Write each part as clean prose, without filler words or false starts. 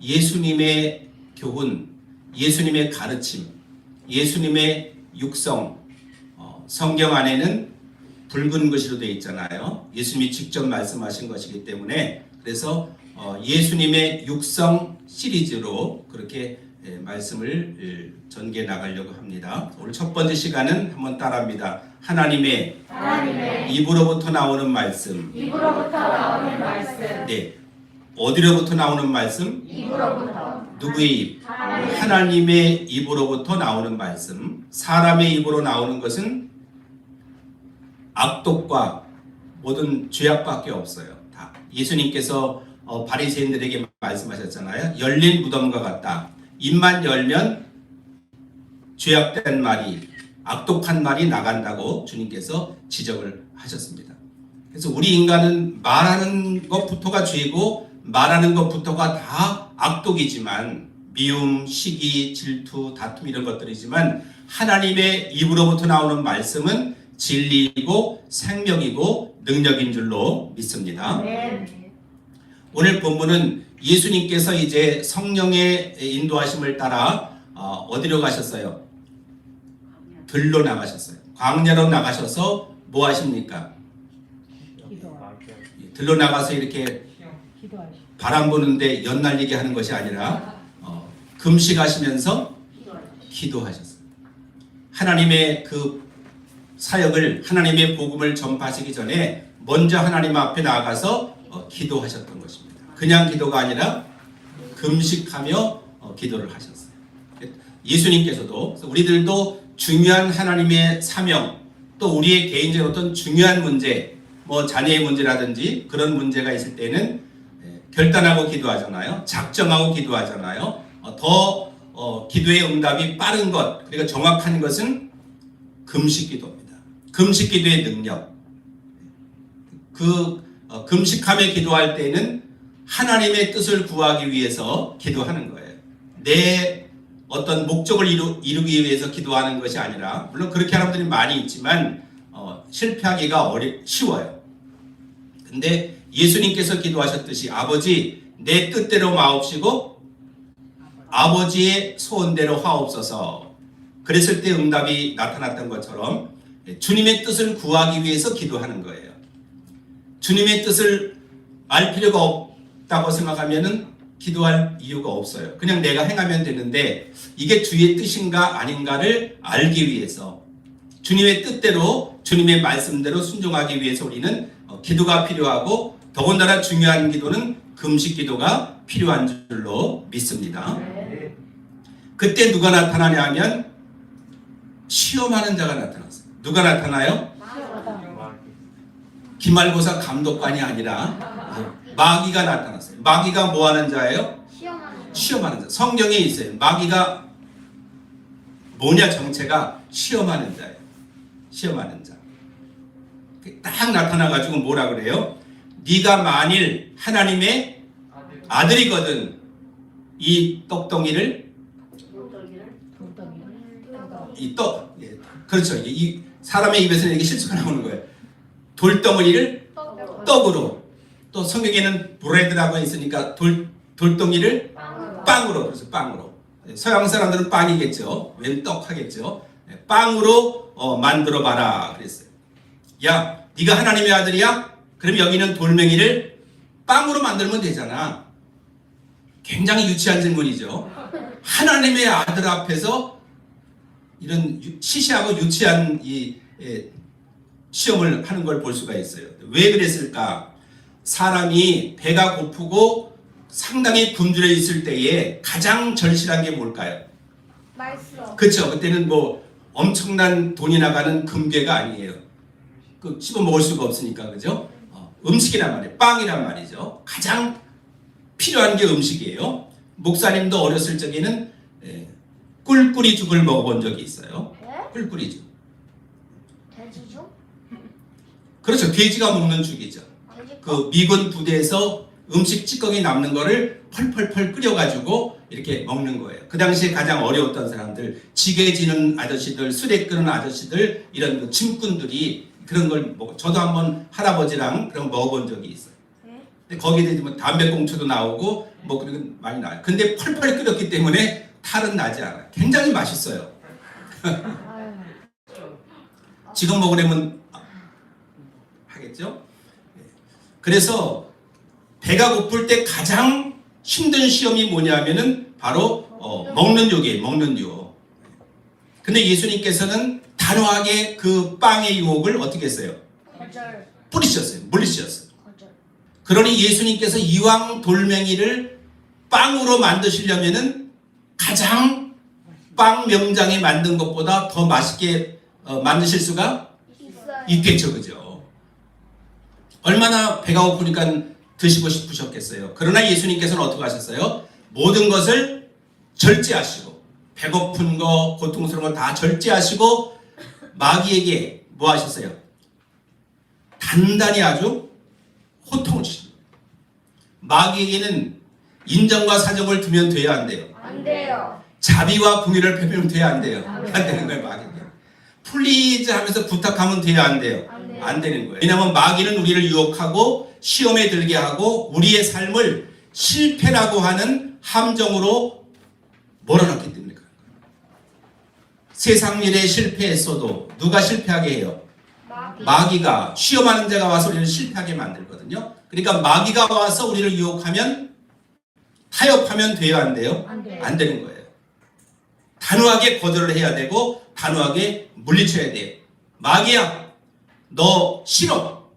예수님의 교훈, 예수님의 가르침, 예수님의 육성, 성경 안에는 붉은 글씨로 되어 있잖아요. 예수님이 직접 말씀하신 것이기 때문에 그래서 예수님의 육성 시리즈로 그렇게 말씀을 전개 나가려고 합니다. 오늘 첫 번째 시간은 한번 따라합니다. 하나님의 입으로부터 나오는 말씀. 네. 어디로부터 나오는 말씀? 입으로부터. 누구의 입? 하나님의 입으로부터 나오는 말씀. 사람의 입으로 나오는 것은 악독과 모든 죄악밖에 없어요. 다. 예수님께서 바리새인들에게 말씀하셨잖아요. 열린 무덤과 같다. 입만 열면 죄악된 말이, 악독한 말이 나간다고 주님께서 지적을 하셨습니다. 그래서 우리 인간은 말하는 것부터가 죄고 말하는 것부터가 다 악독이지만, 미움, 시기, 질투, 다툼 이런 것들이지만 하나님의 입으로부터 나오는 말씀은 진리이고 생명이고 능력인 줄로 믿습니다. 오늘 본문은 예수님께서 이제 성령의 인도하심을 따라 어디로 가셨어요? 들로 나가셨어요. 광야로 나가셔서 뭐 하십니까? 들로 나가서 이렇게 바람 부는데 연날리게 하는 것이 아니라 금식하시면서 기도하셨어요. 하나님의 그 사역을, 하나님의 복음을 전파하시기 전에 먼저 하나님 앞에 나아가서 기도하셨던 것입니다. 그냥 기도가 아니라 금식하며 기도를 하셨어요. 예수님께서도, 우리들도 중요한 하나님의 사명, 또 우리의 개인적인 어떤 중요한 문제, 뭐 자녀의 문제라든지 그런 문제가 있을 때는 결단하고 기도하잖아요. 작정하고 기도하잖아요. 더 기도의 응답이 빠른 것, 그리고 정확한 것은 금식 기도입니다. 금식 기도의 능력. 금식하며 기도할 때는 하나님의 뜻을 구하기 위해서 기도하는 거예요. 내 어떤 목적을 이루기 위해서 기도하는 것이 아니라, 물론 그렇게 하는 분들이 많이 있지만 실패하기가 쉬워요. 근데 예수님께서 기도하셨듯이 아버지 내 뜻대로 마옵시고 아버지의 소원대로 하옵소서. 그랬을 때 응답이 나타났던 것처럼 주님의 뜻을 구하기 위해서 기도하는 거예요. 주님의 뜻을 알 필요가 없다고 생각하면은 기도할 이유가 없어요. 그냥 내가 행하면 되는데 이게 주의 뜻인가 아닌가를 알기 위해서, 주님의 뜻대로 주님의 말씀대로 순종하기 위해서 우리는 기도가 필요하고, 더군다나 중요한 기도는 금식 기도가 필요한 줄로 믿습니다. 그때 누가 나타나냐 하면 시험하는 자가 나타났어요. 누가 나타나요? 기말고사 감독관이 아니라 마귀가 나타났어요. 마귀가 뭐 하는 자예요? 시험하는 자. 성경에 있어요. 마귀가 뭐냐, 정체가 시험하는 자예요. 시험하는 자. 딱 나타나가지고 뭐라 그래요? 네가 만일 하나님의 아들이거든 이 떡덩이를 그렇죠. 이 사람의 입에서는 이게 실수가 나오는 거예요. 돌덩이를 떡으로, 또 성경에는 브레드라고 있으니까 돌덩이를 빵으로, 그래서 빵으로. 서양 사람들은 빵이겠죠. 웬 떡 하겠죠. 빵으로 만들어 봐라 그랬어요. 야, 네가 하나님의 아들이야? 그럼 여기는 돌멩이를 빵으로 만들면 되잖아. 굉장히 유치한 질문이죠. 하나님의 아들 앞에서 이런 시시하고 유치한 시험을 하는 걸 볼 수가 있어요. 왜 그랬을까? 사람이 배가 고프고 상당히 굶주려 있을 때에 가장 절실한 게 뭘까요? 말씀. 그렇죠. 그때는 뭐 엄청난 돈이 나가는 금괴가 아니에요. 씹어 먹을 수가 없으니까, 그죠? 음식이란 말이에요. 빵이란 말이죠. 가장 필요한 게 음식이에요. 목사님도 어렸을 적에는 꿀꿀이죽을 먹어본 적이 있어요. 꿀꿀이죽. 돼지죽? 그렇죠. 돼지가 먹는 죽이죠. 그 미군 부대에서 음식 찌꺼기 남는 거를 펄펄펄 끓여가지고 이렇게 먹는 거예요. 그 당시에 가장 어려웠던 사람들, 지게 지는 아저씨들, 수레 끄는 아저씨들, 이런 짐꾼들이 그런 걸 먹어. 저도 한번 할아버지랑 그런 거 먹어본 적이 있어요. 근데 거기에 뭐 담배꽁초도 나오고 뭐 그런 많이 나요. 근데 펄펄 끓였기 때문에 탈은 나지 않아요. 굉장히 맛있어요. 아유. 지금 먹으려면 하겠죠? 그래서 배가 고플 때 가장 힘든 시험이 뭐냐면은 바로 먹는 유혹이에요. 먹는 유혹. 근데 예수님께서는 단호하게 그 빵의 유혹을 어떻게 했어요? 거절. 뿌리셨어요. 물리셨어요. 거절. 그러니 예수님께서 이왕 돌멩이를 빵으로 만드시려면은 가장 빵 명장에 만든 것보다 더 맛있게 만드실 수가 있어요. 있겠죠, 그죠? 얼마나 배가 고프니까 드시고 싶으셨겠어요. 그러나 예수님께서는 어떻게 하셨어요? 모든 것을 절제하시고 배고픈 거, 고통스러운 거 다 절제하시고 마귀에게 뭐 하셨어요? 단단히 아주 호통을 주십니다. 마귀에게는 인정과 사정을 두면 돼야 안 돼요. 안 돼요. 자비와 궁의를 펴면 돼야 안 돼요. 안 돼요. 안 되는 거예요, 마귀는. 플리즈 하면서 부탁하면 돼야 안 돼요. 안 돼요. 안 되는 거예요. 왜냐하면 마귀는 우리를 유혹하고 시험에 들게 하고 우리의 삶을 실패라고 하는 함정으로 몰아넣기 때문에 그런 거예요. 세상 일에 실패했어도 누가 실패하게 해요? 마귀가 시험하는 자가 와서 우리를 실패하게 만들거든요. 그러니까 마귀가 와서 우리를 유혹하면 타협하면 돼요, 안 돼요? 안 돼요. 안 되는 거예요. 단호하게 거절을 해야 되고 단호하게 물리쳐야 돼요. 마귀야, 너 싫어.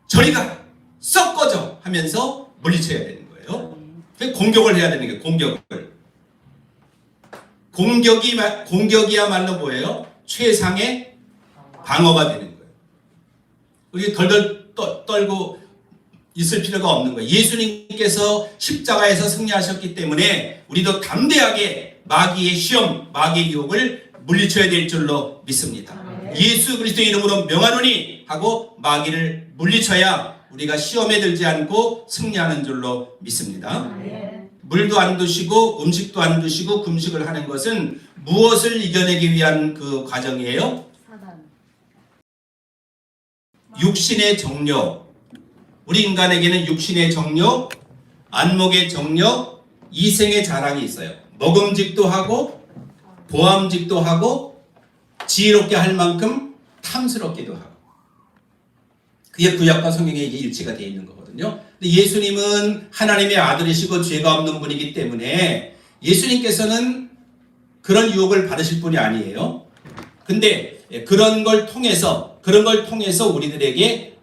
저리 가. 썩 꺼져 하면서 물리쳐야 되는 거예요. 공격을 해야 되는 거예요. 공격을. 공격이야말로 뭐예요? 최상의 방어가 되는 거예요. 우리 덜덜 떨고 있을 필요가 없는 거예요. 예수님께서 십자가에서 승리하셨기 때문에 우리도 담대하게 마귀의 시험, 마귀의 유혹을 물리쳐야 될 줄로 믿습니다. 예수 그리스도의 이름으로 명하노니 하고 마귀를 물리쳐야 우리가 시험에 들지 않고 승리하는 줄로 믿습니다. 물도 안 드시고 음식도 안 드시고 금식을 하는 것은 무엇을 이겨내기 위한 그 과정이에요? 사단. 육신의 정욕. 우리 인간에게는 육신의 정욕, 안목의 정욕, 이생의 자랑이 있어요. 먹음직도 하고 보암직도 하고 지혜롭게 할 만큼 탐스럽기도 하고. 그게 구약과 성경에 이게 일치가 되어 있는 거거든요. 근데 예수님은 하나님의 아들이시고 죄가 없는 분이기 때문에 예수님께서는 그런 유혹을 받으실 분이 아니에요. 근데 그런 걸 통해서 우리들에게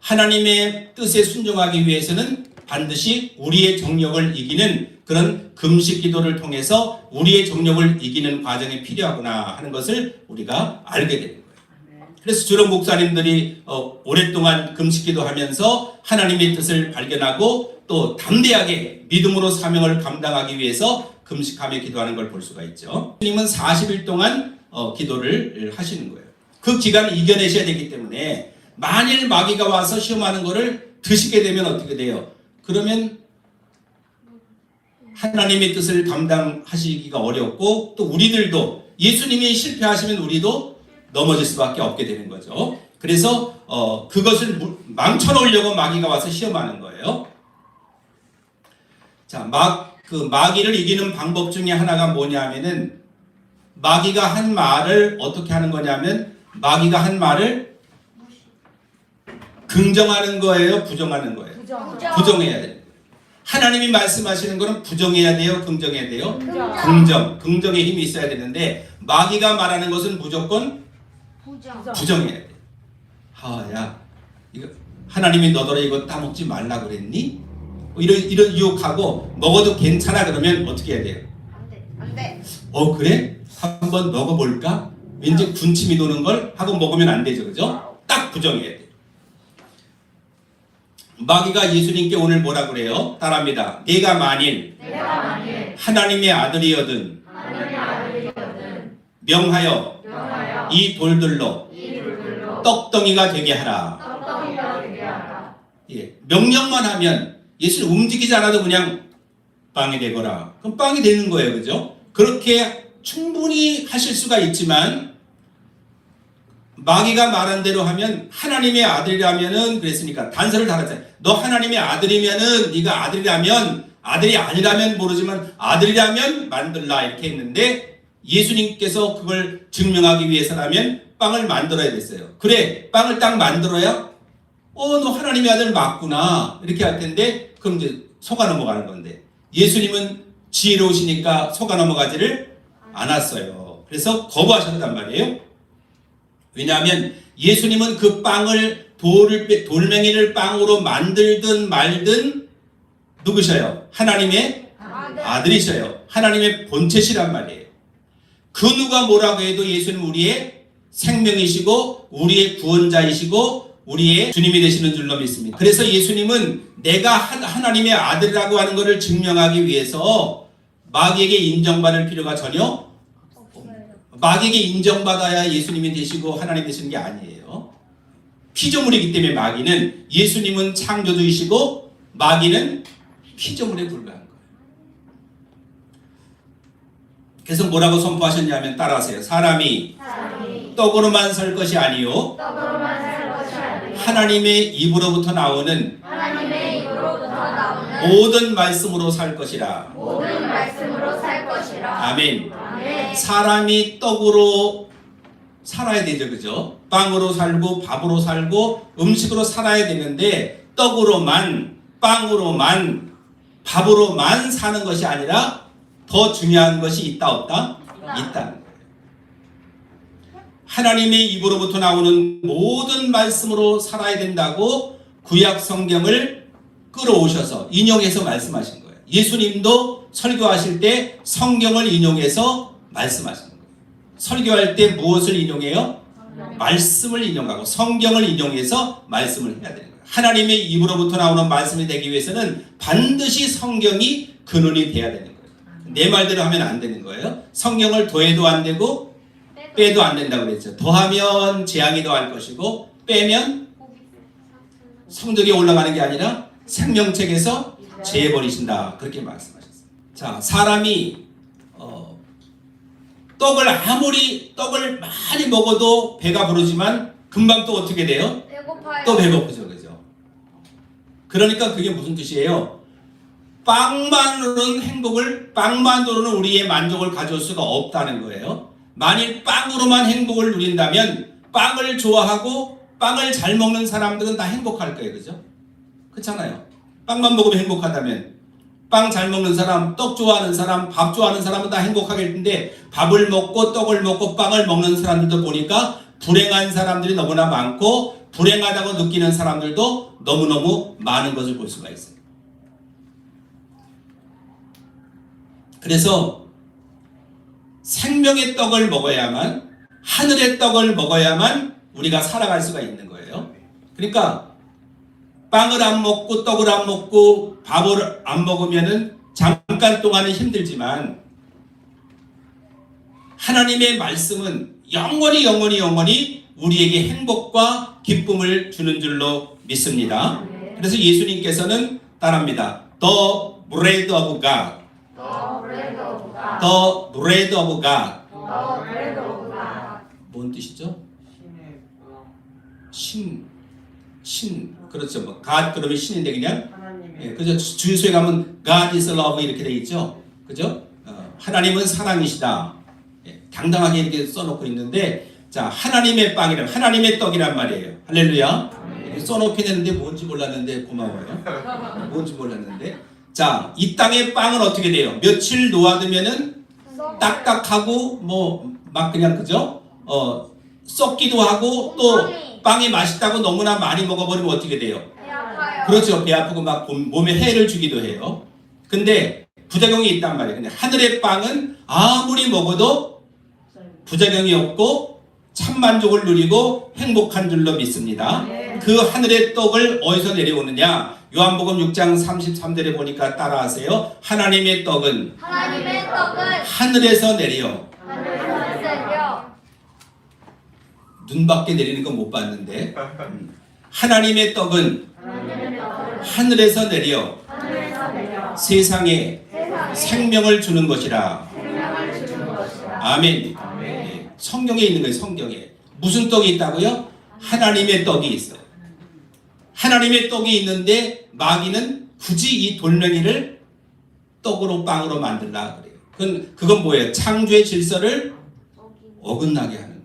하나님의 뜻에 순종하기 위해서는 반드시 우리의 정욕을 이기는 그런 금식 기도를 통해서 우리의 정욕을 이기는 과정이 필요하구나 하는 것을 우리가 알게 되는 거예요. 그래서 주로 목사님들이 오랫동안 금식 기도하면서 하나님의 뜻을 발견하고 또 담대하게 믿음으로 사명을 감당하기 위해서 금식하며 기도하는 걸 볼 수가 있죠. 주님은 40일 동안 기도를 하시는 거예요. 그 기간을 이겨내셔야 되기 때문에 만일 마귀가 와서 시험하는 거를 드시게 되면 어떻게 돼요? 그러면 하나님의 뜻을 감당하시기가 어렵고 또 우리들도 예수님이 실패하시면 우리도 넘어질 수밖에 없게 되는 거죠. 그래서 그것을 망쳐놓으려고 마귀가 와서 시험하는 거예요. 자, 마귀를 이기는 방법 중에 하나가 뭐냐면은 마귀가 한 말을 어떻게 하는 거냐면 마귀가 한 말을 긍정하는 거예요, 부정하는 거예요? 부정해야 돼요. 하나님이 말씀하시는 거는 부정해야 돼요, 긍정해야 돼요? 긍정의 힘이 있어야 되는데 마귀가 말하는 것은 무조건 부정해야 돼. 야, 이거 하나님이 너더러 이거 따먹지 말라 그랬니? 이런 유혹하고 먹어도 괜찮아 그러면 어떻게 해야 돼요? 안 돼. 그래? 한번 먹어볼까? 왠지 군침이 도는 걸 하고 먹으면 안 되죠, 그죠? 딱 부정해야 돼. 마귀가 예수님께 오늘 뭐라 그래요? 따라합니다. 내가 만일 하나님의 아들이거든 명하여 이 돌들로 떡덩이가 되게 하라. 예, 명령만 하면 예수님 움직이지 않아도 그냥 빵이 되거라. 그럼 빵이 되는 거예요, 그죠? 그렇게 충분히 하실 수가 있지만 마귀가 말한 대로 하면 하나님의 아들이라면은 그랬으니까 단서를 달았잖아요. 너 하나님의 아들이면은 네가 아들이라면 아들이 아니라면 모르지만 아들이라면 만들라 이렇게 했는데 예수님께서 그걸 증명하기 위해서라면 빵을 만들어야 됐어요. 그래, 빵을 딱 만들어야 너 하나님의 아들 맞구나 이렇게 할 텐데 그럼 이제 속아 넘어가는 건데 예수님은 지혜로우시니까 속아 넘어가지를 않았어요. 그래서 거부하셨단 말이에요. 왜냐하면 예수님은 그 빵을 돌멩이를 빵으로 만들든 말든 누구셔요? 하나님의 아들이셔요. 하나님의 본체시란 말이에요. 그 누가 뭐라고 해도 예수는 우리의 생명이시고 우리의 구원자이시고 우리의 주님이 되시는 줄로 믿습니다. 그래서 예수님은 내가 하나님의 아들이라고 하는 것을 증명하기 위해서 마귀에게 인정받을 필요가 전혀 마귀에게 인정받아야 예수님이 되시고 하나님 되시는 게 아니에요. 피조물이기 때문에 마귀는 예수님은 창조주이시고 마귀는 피조물에 불과한 거예요. 그래서 뭐라고 선포하셨냐면 따라하세요. 사람이 떡으로만 살 것이 아니요 하나님의 입으로부터 나오는 모든 말씀으로 살 것이라. 아멘. 사람이 떡으로 살아야 되죠, 그죠? 빵으로 살고 밥으로 살고 음식으로 살아야 되는데 떡으로만 빵으로만 밥으로만 사는 것이 아니라 더 중요한 것이 있다 없다? 있다는 거예요. 하나님의 입으로부터 나오는 모든 말씀으로 살아야 된다고 구약 성경을 끌어오셔서 인용해서 말씀하신 거예요. 예수님도 설교하실 때 성경을 인용해서 말씀하신 거예요. 설교할 때 무엇을 인용해요? 말씀을 인용하고 성경을 인용해서 말씀을 해야 되는 거예요. 하나님의 입으로부터 나오는 말씀이 되기 위해서는 반드시 성경이 근원이 돼야 되는 거예요. 내 말대로 하면 안 되는 거예요. 성경을 더해도 안 되고 빼도 안 된다고 그랬죠. 더하면 재앙이 더할 것이고 빼면 성적이 올라가는 게 아니라 생명책에서 제해버리신다. 그렇게 말씀하셨어요. 자, 사람이 떡을 많이 먹어도 배가 부르지만 금방 또 어떻게 돼요? 배고파요. 또 배고프죠. 그죠? 그러니까 그게 무슨 뜻이에요? 빵만으로는 우리의 만족을 가져올 수가 없다는 거예요. 만일 빵으로만 행복을 누린다면 빵을 좋아하고 빵을 잘 먹는 사람들은 다 행복할 거예요. 그죠? 그렇잖아요. 빵만 먹으면 행복하다면 빵 잘 먹는 사람, 떡 좋아하는 사람, 밥 좋아하는 사람은 다 행복하겠는데 밥을 먹고 떡을 먹고 빵을 먹는 사람들도 보니까 불행한 사람들이 너무나 많고 불행하다고 느끼는 사람들도 너무너무 많은 것을 볼 수가 있어요. 그래서 생명의 떡을 먹어야만, 하늘의 떡을 먹어야만 우리가 살아갈 수가 있는 거예요. 그러니까 빵을 안 먹고 떡을 안 먹고 밥을 안 먹으면은 잠깐 동안은 힘들지만 하나님의 말씀은 영원히 우리에게 행복과 기쁨을 주는 줄로 믿습니다. 그래서 예수님께서는 따라합니다. The bread of God. The bread of God. 뭔 뜻이죠? 그렇죠. 뭐 God 그러면 신인데 그냥 그죠. 주유소에 가면 God is love 이렇게 돼 있죠. 그죠? 하나님은 사랑이시다. 당당하게 이렇게 써놓고 있는데 자 하나님의 빵이란 하나님의 떡이란 말이에요. 할렐루야. 써놓게 되는데 뭔지 몰랐는데 고마워요. 뭔지 몰랐는데 자 이 땅의 빵은 어떻게 돼요? 며칠 놓아두면은 딱딱하고 뭐 막 그냥 그죠? 썩기도 하고 또 빵이 맛있다고 너무나 많이 먹어버리면 어떻게 돼요? 배 아파요. 그렇죠. 배 아프고 막 몸에 해를 주기도 해요. 근데 부작용이 있단 말이에요. 근데 하늘의 빵은 아무리 먹어도 부작용이 없고 참만족을 누리고 행복한 줄로 믿습니다. 그 하늘의 떡을 어디서 내려오느냐? 요한복음 6장 33절에 보니까 따라하세요. 하나님의 떡은 하늘에서 내려. 눈밖에 내리는 건 못 봤는데 하나님의 떡은 하늘에서 내려 세상에 생명을 주는 것이라. 아멘. 네. 성경에 있는 거예요. 성경에 무슨 떡이 있다고요? 하나님의 떡이 있어요. 하나님의 떡이 있는데 마귀는 굳이 이 돌멩이를 떡으로 빵으로 만들라 그래요. 그건 뭐예요? 창조의 질서를 어긋나게 하는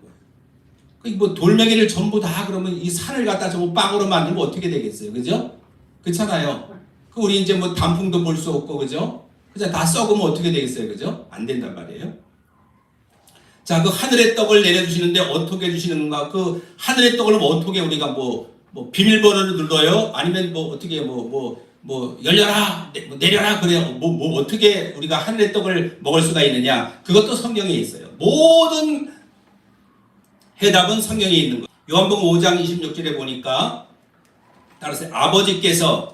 거예요. 뭐 돌멩이를 전부 다 그러면 이 산을 갖다 전부 빵으로 만들면 어떻게 되겠어요? 그죠? 그렇잖아요. 우리 이제 뭐 단풍도 볼 수 없고, 그죠? 그죠? 다 썩으면 어떻게 되겠어요? 그죠? 안 된단 말이에요. 자, 그 하늘의 떡을 내려주시는데 어떻게 주시는가? 그 하늘의 떡을 뭐 어떻게 우리가 뭐 비밀번호를 눌러요? 아니면 뭐 어떻게 열려라, 내려라 그래요? 뭐 어떻게 우리가 하늘의 떡을 먹을 수가 있느냐? 그것도 성경에 있어요. 모든 해답은 성경에 있는 거예요. 요한복음 5장 26절에 보니까 따라서 아버지께서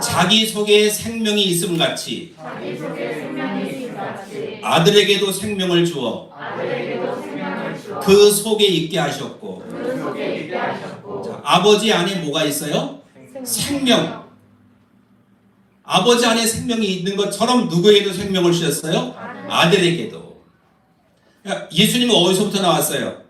자기 속에 생명이 있음 같이 아들에게도 생명을 주어 그 속에 있게 하셨고, 자, 아버지 안에 뭐가 있어요? 생명. 아버지 안에 생명이 있는 것처럼 누구에게도 생명을 주셨어요? 아들에게도. 예수님은 어디서부터 나왔어요?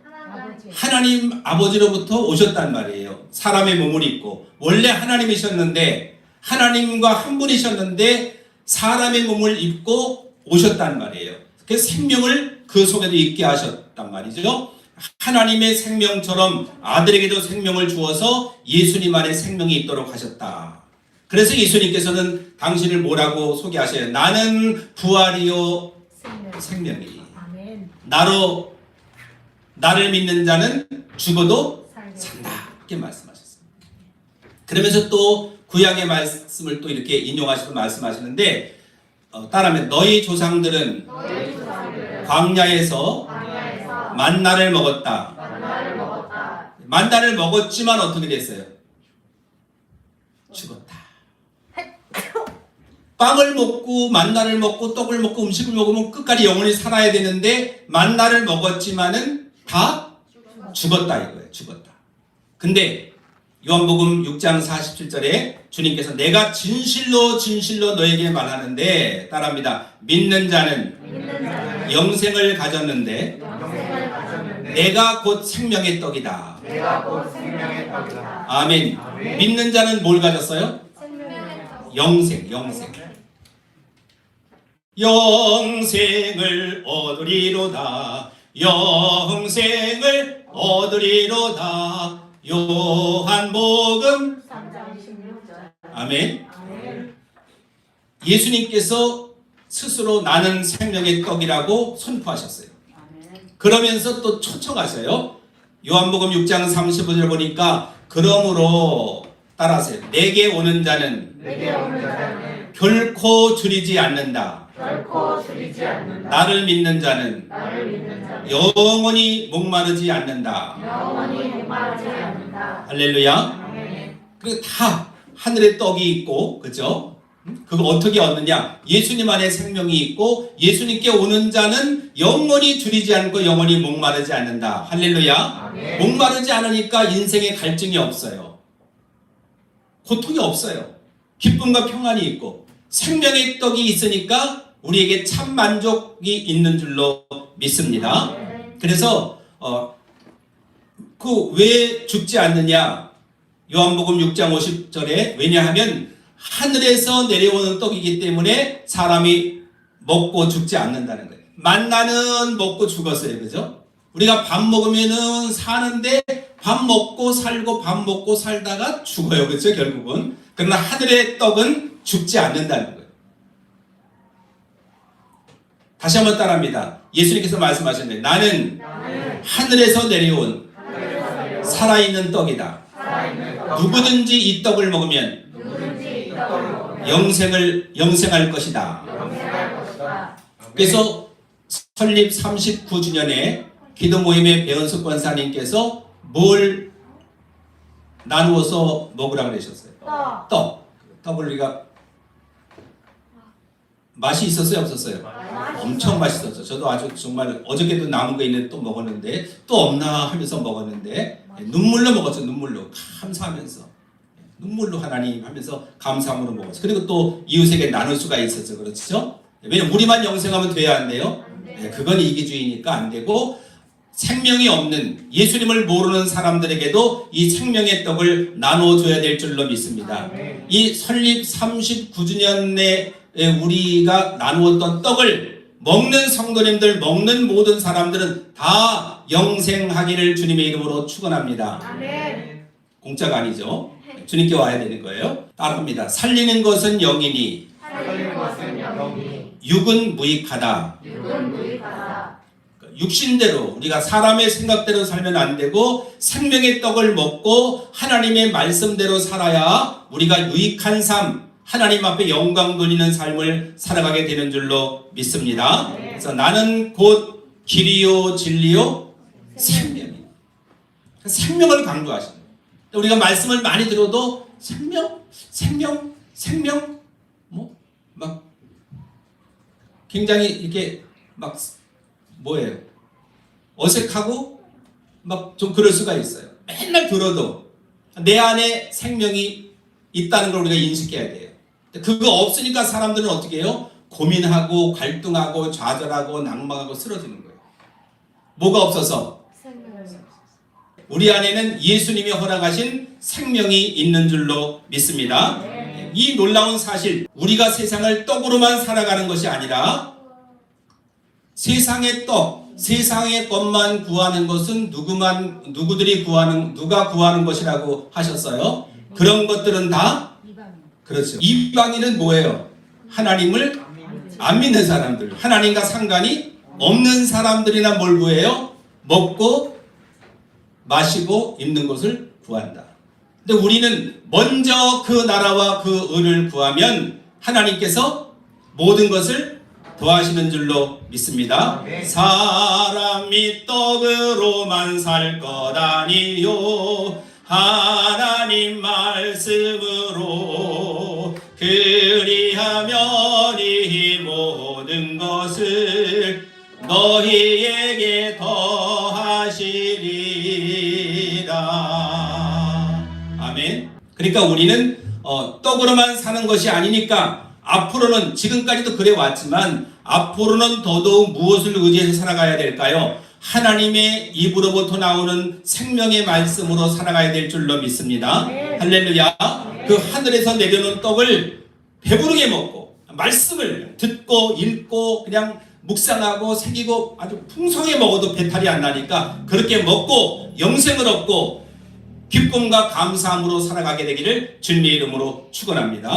하나님 아버지로부터 오셨단 말이에요. 사람의 몸을 입고. 원래 하나님이셨는데, 하나님과 한 분이셨는데 사람의 몸을 입고 오셨단 말이에요. 그 생명을 그 속에도 있게 하셨단 말이죠. 하나님의 생명처럼 아들에게도 생명을 주어서 예수님 안에 생명이 있도록 하셨다. 그래서 예수님께서는 당신을 뭐라고 소개하셔요? 나는 부활이요 생명이. 나를 믿는 자는 죽어도 산다. 이렇게 말씀하셨어요. 그러면서 또 구약의 말씀을 또 이렇게 인용하시고 말씀하시는데, 따라하면 너희 조상들은 광야에서 만나를 먹었다. 만나를 먹었지만 어떻게 됐어요? 죽었다. 빵을 먹고 만나를 먹고 떡을 먹고 음식을 먹으면 끝까지 영원히 살아야 되는데 만나를 먹었지만은 다 죽었다 이거예요. 죽었다. 근데 요한복음 6장 47절에 주님께서 내가 진실로 진실로 너에게 말하는데, 따라합니다. 믿는 자는 영생을 가졌는데 내가 곧 생명의 떡이다. 아멘. 믿는 자는 뭘 가졌어요? 영생. 영생을 얻으리로다. 영생을 얻으리로다. 요한복음 3장 26절. 아멘. 예수님께서 스스로 나는 생명의 떡이라고 선포하셨어요. 그러면서 또 초청하세요. 요한복음 6장 35절 보니까 그러므로 따라하세요. 내게 오는 자는 결코 줄이지 않는다. 나를 믿는 자는 영원히 목마르지 않는다. 할렐루야. 그리고 다 하늘에 떡이 있고, 그죠? 그거 어떻게 얻느냐? 예수님 안에 생명이 있고 예수님께 오는 자는 영원히 줄이지 않고 영원히 목마르지 않는다. 할렐루야. 목마르지 않으니까 인생에 갈증이 없어요. 고통이 없어요. 기쁨과 평안이 있고 생명의 떡이 있으니까 우리에게 참 만족이 있는 줄로 믿습니다. 그래서 왜 죽지 않느냐? 요한복음 6장 50절에 왜냐하면 하늘에서 내려오는 떡이기 때문에 사람이 먹고 죽지 않는다는 거예요. 만나는 먹고 죽었어요. 그죠? 우리가 밥 먹으면은 사는데 밥 먹고 살고 밥 먹고 살다가 죽어요. 그렇죠? 결국은. 그러나 하늘의 떡은 죽지 않는다는 거예요. 다시 한번 따라합니다. 예수님께서 말씀하셨는데 나는 하늘에서 내려온 살아있는 떡이다. 누구든지 이 떡을 먹으면 영생할 것이다. 그래서 설립 39주년에 기도 모임의 배은숙 권사님께서 뭘 나누어서 먹으라고 그러셨어요? 떡을 우리가 맛이 있었어요? 없었어요? 엄청 맛있었죠. 저도 아주 정말 어저께도 남은 거 있는데 또 먹었는데 또 없나 하면서 먹었는데 눈물로 먹었죠. 눈물로 감사하면서 눈물로 하나님 하면서 감사함으로 먹었어요. 그리고 또 이웃에게 나눌 수가 있었죠. 그렇죠? 왜냐면 우리만 영생하면 돼야 안 돼요? 네, 그건 이기주의니까 안 되고 생명이 없는 예수님을 모르는 사람들에게도 이 생명의 떡을 나눠줘야 될 줄로 믿습니다. 이 설립 39주년에 우리가 나누었던 떡을 먹는 성도님들, 먹는 모든 사람들은 다 영생하기를 주님의 이름으로 축원합니다. 아멘. 공짜가 아니죠. 주님께 와야 되는 거예요. 따라합니다. 살리는 것은 영이니 살리는 것은 영이니 육은 무익하다. 육은 무익하다. 육신대로 우리가 사람의 생각대로 살면 안 되고 생명의 떡을 먹고 하나님의 말씀대로 살아야 우리가 유익한 삶, 하나님 앞에 영광 돌리는 삶을 살아가게 되는 줄로 믿습니다. 그래서 나는 곧 길이요 진리요 생명이다. 생명을 강조하시는 거예요. 우리가 말씀을 많이 들어도 생명 뭐 막 굉장히 이렇게 막 뭐예요? 어색하고 막 좀 그럴 수가 있어요. 맨날 들어도 내 안에 생명이 있다는 걸 우리가 인식해야 돼요. 그거 없으니까 사람들은 어떻게 해요? 고민하고 갈등하고 좌절하고 낭망하고 쓰러지는 거예요. 뭐가 없어서? 우리 안에는 예수님이 허락하신 생명이 있는 줄로 믿습니다. 이 놀라운 사실, 우리가 세상을 떡으로만 살아가는 것이 아니라 세상의 떡, 세상의 것만 구하는 것은 누가 구하는 것이라고 하셨어요? 그런 것들은 다 그렇죠. 이방인은 뭐예요? 하나님을 안 믿는 사람들, 하나님과 상관이 없는 사람들이나 뭘 구해요? 먹고 마시고 입는 것을 구한다. 근데 우리는 먼저 그 나라와 그 의를 구하면 하나님께서 모든 것을 더하시는 줄로 믿습니다. 사람이 떡으로만 살 것 아니요 하나님 말씀으로 그리하면 이 모든 것을 너희에게 더하시리라. 아멘. 그러니까 우리는 떡으로만 사는 것이 아니니까 앞으로는, 지금까지도 그래 왔지만 앞으로는 더더욱 무엇을 의지해서 살아가야 될까요? 하나님의 입으로부터 나오는 생명의 말씀으로 살아가야 될 줄로 믿습니다. 할렐루야. 그 하늘에서 내려오는 떡을 배부르게 먹고 말씀을 듣고 읽고 그냥 묵상하고 새기고 아주 풍성하게 먹어도 배탈이 안 나니까 그렇게 먹고 영생을 얻고 기쁨과 감사함으로 살아가게 되기를 주님의 이름으로 축원합니다.